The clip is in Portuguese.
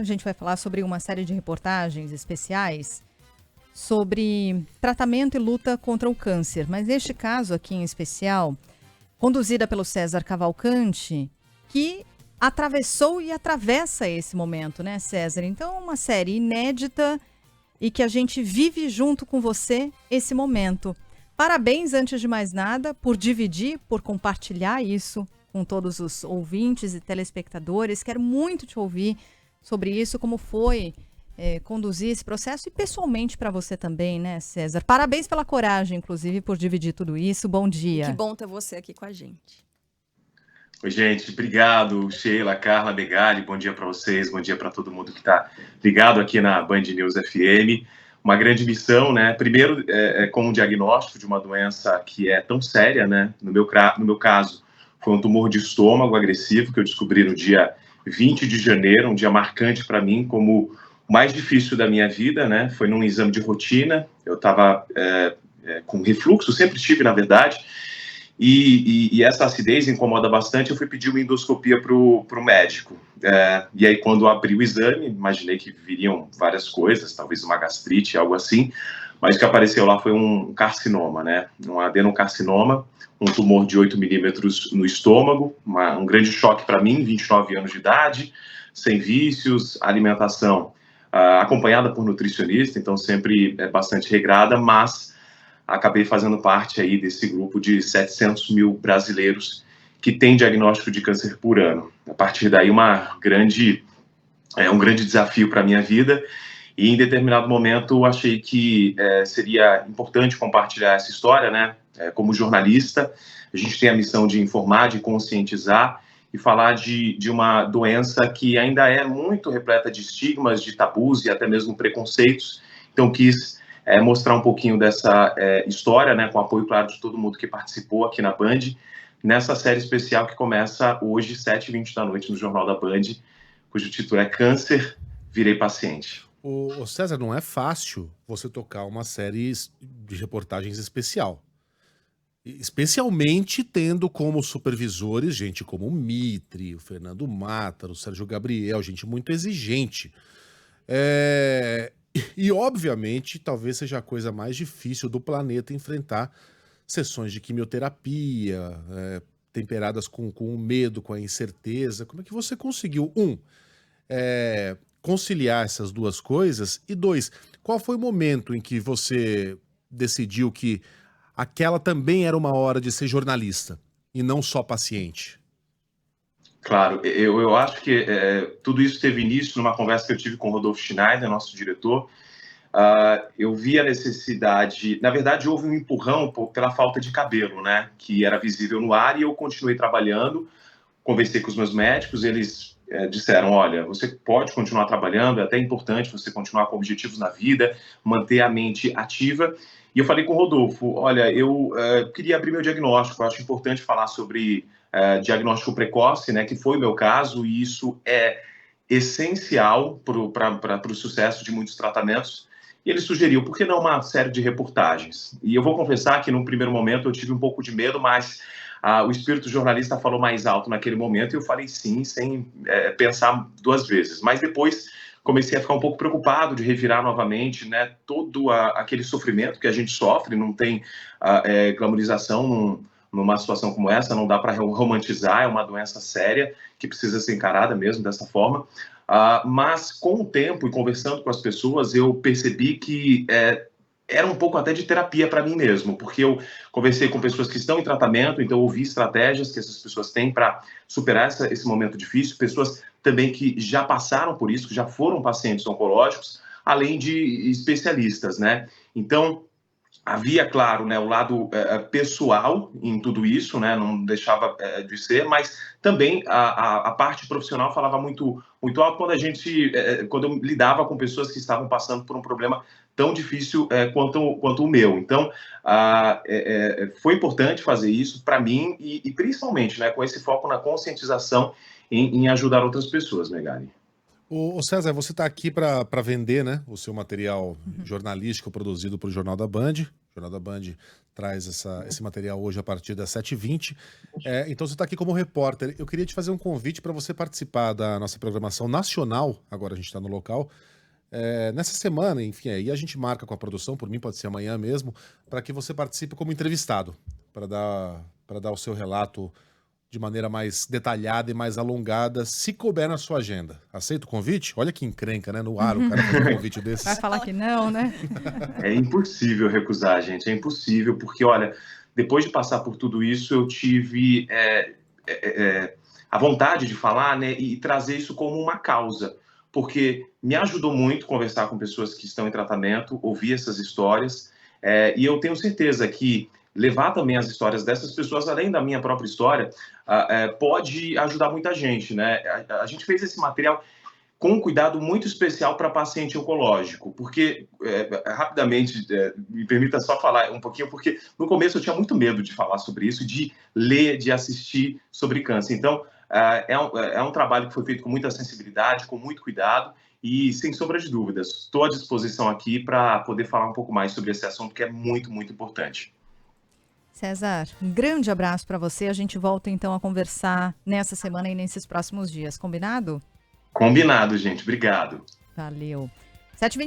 a gente vai falar sobre uma série de reportagens especiais sobre tratamento e luta contra o câncer. Mas neste caso aqui em especial, conduzida pelo César Cavalcanti, que atravessou e atravessa esse momento, né, César? Então, uma série inédita e que a gente vive junto com você esse momento. Parabéns, antes de mais nada, por dividir, por compartilhar isso com todos os ouvintes e telespectadores. Quero muito te ouvir sobre isso, como foi conduzir esse processo e pessoalmente para você também, né, César? Parabéns pela coragem, inclusive, por dividir tudo isso. Bom dia. Que bom ter você aqui com a gente. Oi, gente. Obrigado, Sheila, Carla, Megali. Bom dia para vocês, bom dia para todo mundo que está ligado aqui na Band News FM. Uma grande missão, né? Primeiro, com um diagnóstico de uma doença que é tão séria, né? No meu caso, foi um tumor de estômago agressivo que eu descobri no dia 20 de janeiro, um dia marcante para mim, como o mais difícil da minha vida, né? Foi num exame de rotina. Eu estava com refluxo, sempre tive, na verdade. E essa acidez incomoda bastante. Eu fui pedir uma endoscopia para o médico. E aí, quando abri o exame, imaginei que viriam várias coisas, talvez uma gastrite, algo assim. Mas o que apareceu lá foi um carcinoma, né? Um adenocarcinoma, um tumor de 8 milímetros no estômago, um grande choque para mim, 29 anos de idade, sem vícios, alimentação acompanhada por nutricionista, então sempre bastante regrada, mas acabei fazendo parte aí desse grupo de 700 mil brasileiros que tem diagnóstico de câncer por ano. A partir daí, um grande desafio para a minha vida, e em determinado momento achei que seria importante compartilhar essa história, né? Como jornalista, a gente tem a missão de informar, de conscientizar e falar de uma doença que ainda é muito repleta de estigmas, de tabus e até mesmo preconceitos. Então, quis mostrar um pouquinho dessa história, né, com o apoio, claro, de todo mundo que participou aqui na Band, nessa série especial que começa hoje, 7h20 da noite, no Jornal da Band, cujo título é Câncer, Virei Paciente. Ô César, não é fácil você tocar uma série de reportagens especial. Especialmente tendo como supervisores gente como o Mitre, o Fernando Mátaro, o Sérgio Gabriel, gente muito exigente. E, obviamente, talvez seja a coisa mais difícil do planeta enfrentar sessões de quimioterapia, temperadas com o medo, com a incerteza. Como é que você conseguiu, conciliar essas duas coisas? E dois, qual foi o momento em que você decidiu que aquela também era uma hora de ser jornalista e não só paciente? Claro, eu acho que tudo isso teve início numa conversa que eu tive com o Rodolfo Schneider, nosso diretor. Eu vi a necessidade, na verdade houve um empurrão pela falta de cabelo, né, que era visível no ar, e eu continuei trabalhando. Conversei com os meus médicos, eles disseram, olha, você pode continuar trabalhando, é até importante você continuar com objetivos na vida, manter a mente ativa. E eu falei com o Rodolfo, olha, eu queria abrir meu diagnóstico, eu acho importante falar sobre diagnóstico precoce, né, que foi o meu caso, e isso é essencial para o sucesso de muitos tratamentos. E ele sugeriu, por que não uma série de reportagens? E eu vou confessar que, num primeiro momento, eu tive um pouco de medo, mas o espírito jornalista falou mais alto naquele momento, e eu falei sim, sem pensar duas vezes. Mas depois comecei a ficar um pouco preocupado de revirar novamente, né, todo aquele sofrimento que a gente sofre. Não tem glamorização numa situação como essa, não dá para romantizar, é uma doença séria que precisa ser encarada mesmo dessa forma. Mas com o tempo e conversando com as pessoas, eu percebi que era um pouco até de terapia para mim mesmo, porque eu conversei com pessoas que estão em tratamento, então eu ouvi estratégias que essas pessoas têm para superar esse momento difícil, pessoas também que já passaram por isso, que já foram pacientes oncológicos, além de especialistas, né? Então, havia, claro, né, o lado pessoal em tudo isso, né, não deixava de ser, mas também a parte profissional falava muito, muito alto quando eu lidava com pessoas que estavam passando por um problema tão difícil quanto o meu. Então, foi importante fazer isso para mim e principalmente, né, com esse foco na conscientização em ajudar outras pessoas, Megali. Ô César, você está aqui para vender, né, o seu material jornalístico produzido para o Jornal da Band. O Jornal da Band traz esse material hoje a partir das 7h20. Então você está aqui como repórter. Eu queria te fazer um convite para você participar da nossa programação nacional, agora a gente está no local, nessa semana, enfim, aí a gente marca com a produção, por mim pode ser amanhã mesmo, para que você participe como entrevistado, para dar o seu relato de maneira mais detalhada e mais alongada, se couber na sua agenda. Aceita o convite? Olha que encrenca, né? No ar, o cara faz um convite desses. Vai falar que não, né? É impossível recusar, gente. É impossível, porque, olha, depois de passar por tudo isso, eu tive a vontade de falar, né, e trazer isso como uma causa, porque me ajudou muito conversar com pessoas que estão em tratamento, ouvir essas histórias, e eu tenho certeza que levar também as histórias dessas pessoas, além da minha própria história, pode ajudar muita gente, né? A gente fez esse material com um cuidado muito especial para paciente oncológico, porque, rapidamente, me permita só falar um pouquinho, porque no começo eu tinha muito medo de falar sobre isso, de ler, de assistir sobre câncer. Então, é um trabalho que foi feito com muita sensibilidade, com muito cuidado, e, sem sombra de dúvidas, estou à disposição aqui para poder falar um pouco mais sobre esse assunto, que é muito, muito importante. César, um grande abraço para você. A gente volta então a conversar nessa semana e nesses próximos dias. Combinado? Combinado, gente. Obrigado. Valeu. 7h20.